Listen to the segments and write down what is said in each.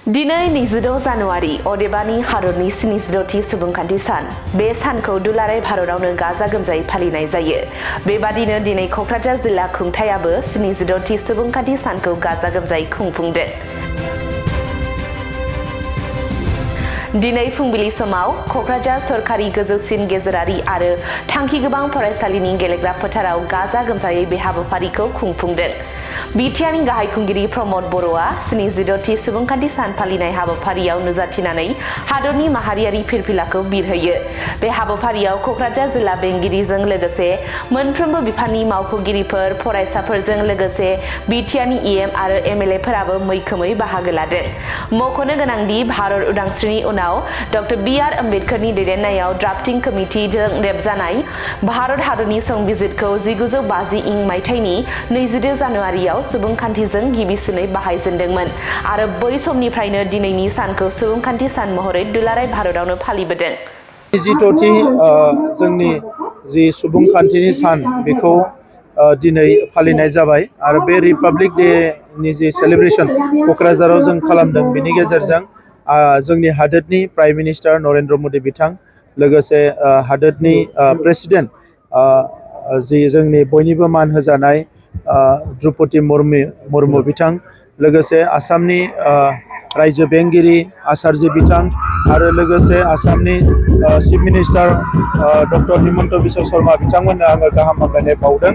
दिनै 26 जानुवारि अदेबानि भारतनि 76थि सुबुंखान्थि सान। बे सानखौ दुलाराय भारतआवनो गाजा गोमजायै फालिनाय जायो। बेबादिनो दिनै क'क्राझार जिल्ला खुंथायाबो 76थि सुबुंखान्थि सानखौ गाजा गोमजायै खुंफुंदों। दिनै फुंबिलि समाव क'क्राझार सरकारि गोजौसिन गेजेरारि आरो थांखि गोबां फरायसालिनि गेलेग्रा फोथाराव गाजा गोमजायै बे हाबाफारिखौ खुंफुंदों। बिटिआरनि गाहाय खुंगिरि प्रमद बर'आ 76थि सुबुंखान्थि सान फालिनाय हाबाफारियाव नुजाथिनानै हादरनि माहारियारि फिरफिलाखौ बिरहोयो। बे हाबाफारियाव क'क्राझार जिल्ला बेंगिरिजों लोगोसे मोनफ्रोमबो बिफाननि मावख'गिरिफोर, फरायसाफोरजों लोगोसे बिटिआरनि इएम आरो एमएलएफोराबो मैखोमै बाहागो लादों। मख'नो गोनांदि भारत उदांस्रिनि उनाव डॉ. बी.आर. आम्बेडकरनि दैदेननायाव ड्राफ्टिं कमिटिजों रेबजानाय भारत हादरनि संबिजिरखौ 1950 इं मायथाइनि 22 जानुवारियाव सुबुंखान्थिजों गिबिसिनै बाहायजेनदोंमोन आरो बै समनिफ्रायनो दिनैनि सानखौ सुबुंखान्थि सान महरै दुलाराय भारतआवनो फालिबोदों। 76थि जोंनि जि सुबुंखान्थिनि सान बेखौ दिनै फालिनाय जाबाय आरो बे रिपाब्लिक डेनि जि सेलिब्रेसन क'क्राझाराव जों खालामदों बेनि गेजेरजों जोंनि हादोरनि प्राइम मिनिस्टार नरेन्द्र मदि बिथां लोगोसे हादोरनि प्रेसिडेन्ट जि जोंनि बयनिबो मान होजानाय द्रौपदी मुर्मु बिथां लोगोसे आसामनि रायजो बेंगिरि आसारजि बिथां आरो लोगोसे आसामनि chief minister doctor Himanta Biswa Sharma बिथांमोननो आङो गाहाम हामलायनाय बावदों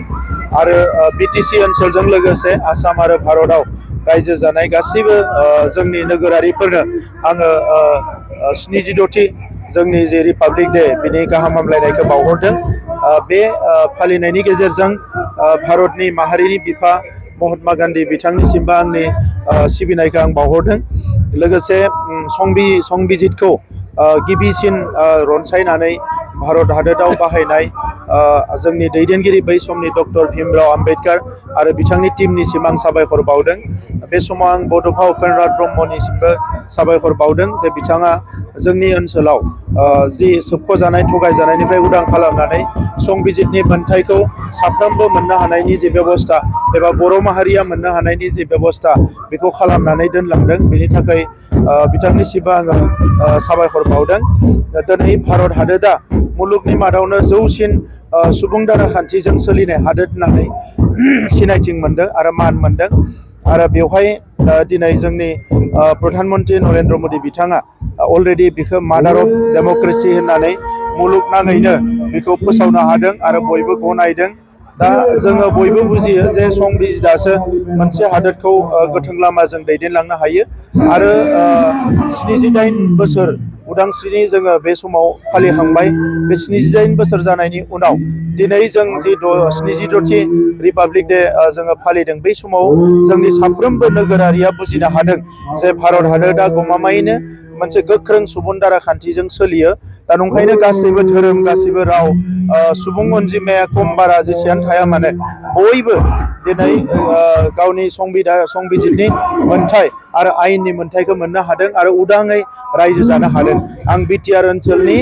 आरो बिटिसि ओनसोलजों लोगोसे आसाम आरो भारतआव रायजो जानाय गासैबो जोंनि नोगोरारिफोरनो आङो 76थि जोंनि जे रिपाब्लिक डे बिनि गाहाम हामलायनायखौ बावहरदों। बे फालिनायनि गेजेरजों भारतनि माहारिनि बिफा महात्मा गान्धी बिथांनिसिमबो आंनि सिबिनायखौ आं बावहरदों। लोगोसे संबिजितखौ गिबिसिन रनसायनानै भारत हादराव बाहायनाय जोंनि दैदेनगिरि बै समनि डक्टर भीमराव आम्बेडकार आरो बिथांनि टीमनिसिम आं साबायखर बावदों। बे समाव आं बड'फा उपेन्द्रनाथ ब्रह्मनिसिमबो साबायखर बावदों जे बिथाङा जोंनि ओनसोलाव जि सोबख'जानाय थगायजानायनिफ्राय उदां खालामनानै संबिजितनि मोन्थायखौ साफ्रोमबो मोननो हानायनि जे बेबस्था एबा बर' माहारिया मोननो हानायनि जे बेबस्था बेखौ खालामनानै दोनलांदों। बेनि थाखाय बिथांनिसिमबो आङो साबायखर बावदों। दिनै भारत हादोरा मुलुगनि मादावनो जौसिन सुबुं दाराखान्थिजों सोलिनाय हादोर होननानै सिनायथि मोनदों आरो मान मोनदों आरो बेवहाय दिनै जोंनि प्रधान मन्त्रि नरेन्द्र मदि बिथाङा अलरेडि बेखौ मादार अफ डेम'क्रेसि होननानै मुलुगनाङैनो बेखौ फोसावनो हादों आरो बयबो गनायदों। दा जोङो बयबो बुजियो जे संबिजितासो मोनसे हादोरखौ गोथों लामाजों दैदेनलांनो हायो आरो 78 बोसोर उदांस्रिनि जोङो बे समाव फालिखांबाय। बे 78 बोसोर जानायनि उनाव दिनै जों जि 76थि रिपाब्लिक डे जोङो फालिदों बै समाव जोंनि साफ्रोमबो नोगोरारिया बुजिनो हादों जे भारत हादोरा गमामायैनो मोनसे गोख्रों सुबुं दाराखान्थिजों सोलियो। दा नंखायनो गासैबो धोरोम गासैबो राव सुबुं अनजिमाया खम बारा जेसेबां थाया मानो बयबो दिनै गावनि संबिजितनि मोन्थाय आरो आयेननि मोन्थायखौ मोननो हादों आरो उदाङै रायजो जानो हादों। आं बिटिआर ओनसोलनि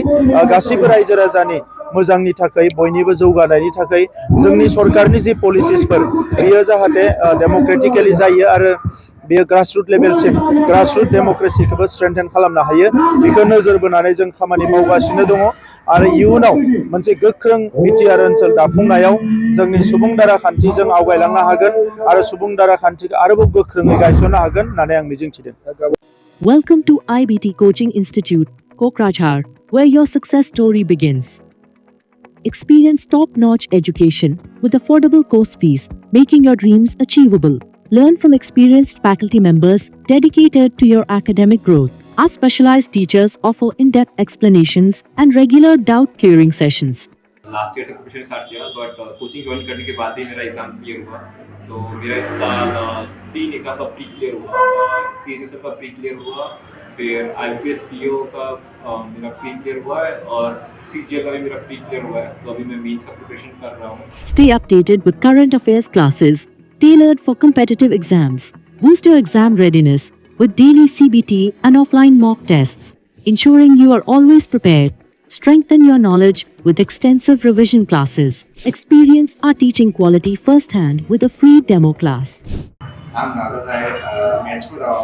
गासैबो रायजो राजानि मोजांनि थाखाय बयनिबो जौगानायनि थाखाय जोंनि सरकारनि जि पलिसिसफोर बेयो जाहाथे डेम'क्रेटिकेलि जायो आरो बेयो ग्रासरुट लेभेलसिम ग्रासरुट डेम'क्रेसिखौबो स्ट्रेंथेन खालामनो हायो बेखौ नोजोर बोनानै जों खामानि मावगासिनो दङ आरो इयुनाव मोनसे गोख्रों बिटिआर ओनसोल दाफुंनायाव जोंनि सुबुं दाराखान्थिजों आवगायलांनो हागोन आरो सुबुं दाराखान्थिखौ आरोबाव गोख्रोङै गायसननो हागोन होननानै आं मिजिंथिदों। Welcome to IBT Coaching Institute, Kokrajhar, where your success story begins. Experience top-notch education with affordable course fees, making your dreams achievable. Learn from experienced faculty members dedicated to your academic growth. Our specialized teachers offer in-depth explanations and regular doubt-clearing sessions. Last year से preparation start किया boat coaching join करने के बाद ही मेरा exam clear हुआ। तो मेरा इस साल 3 exam का pre clear हुआ, CHSL का प्री क्लियर हुआ, फिर IPS PO का मेरा प्री क्लियर हुआ है और CGL का भी मेरा प्री क्लियर हुआ है। तो अभी मैं मेंस का प्रिपरेशन कर रहा हूँ। Stay updated with current affairs classes tailored for competitive exams. Boost your exam readiness with daily CBT and offline mock tests, ensuring you are always prepared. Strengthen your knowledge with extensive revision classes. Experience our teaching quality firsthand with a free demo class. I'm Nagadai, Manchpurao,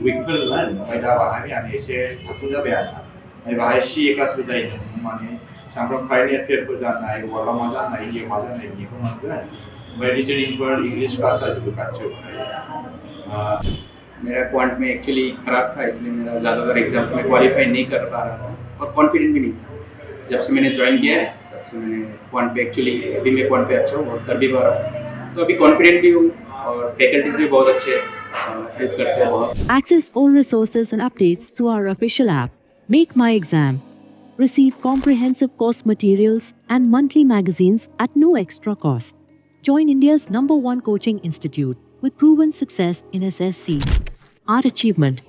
उइकफोरमोन ओमफ्राय दा बाहाय आं एसे थाबसिन जाबाय आरो ओमफ्राय बाहाय CA क्लासबो जायोमोन माने सामफ्राम कारेन्ट एफेयारफोर जानाय वार्ल्डआव मा जानाय इन्डियायाव मा जानाय बेखौ मोनगोन ओमफ्राय रिजनिंफोर इंग्लिश क्लास जाजोबो गासिबो मेरा क्वांट में एक्चुअली ख़राब था, इसलिए मेरा ज़्यादातर एग्जाम्स में क्वालिफाई नहीं कर पा रहा था और कॉन्फिडेंट भी नहीं था। जब से मैंने ज्वाइन किया है तब से मैंने क्वांट पे एक्चुअली अभी मैं क्वांट पे अच्छा हूँ और कर भी पा रहा हूँ, तो अभी कॉन्फिडेंट भी हूँ और फैकल्टीज भी बहुत अच्छे हेल्प करते हैं बहुत। Access all resources and updates through our official app, Make My Exam. Receive comprehensive course materials and monthly magazines at no extra cost. Join India's #1 coaching institute with proven success in SSC. Our achievement.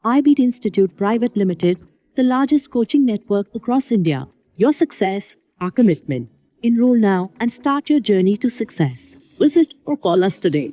IBT Institute Private Limited, the largest coaching network across India. Your success, our commitment. Enroll now and start your journey to success. Visit or call us today.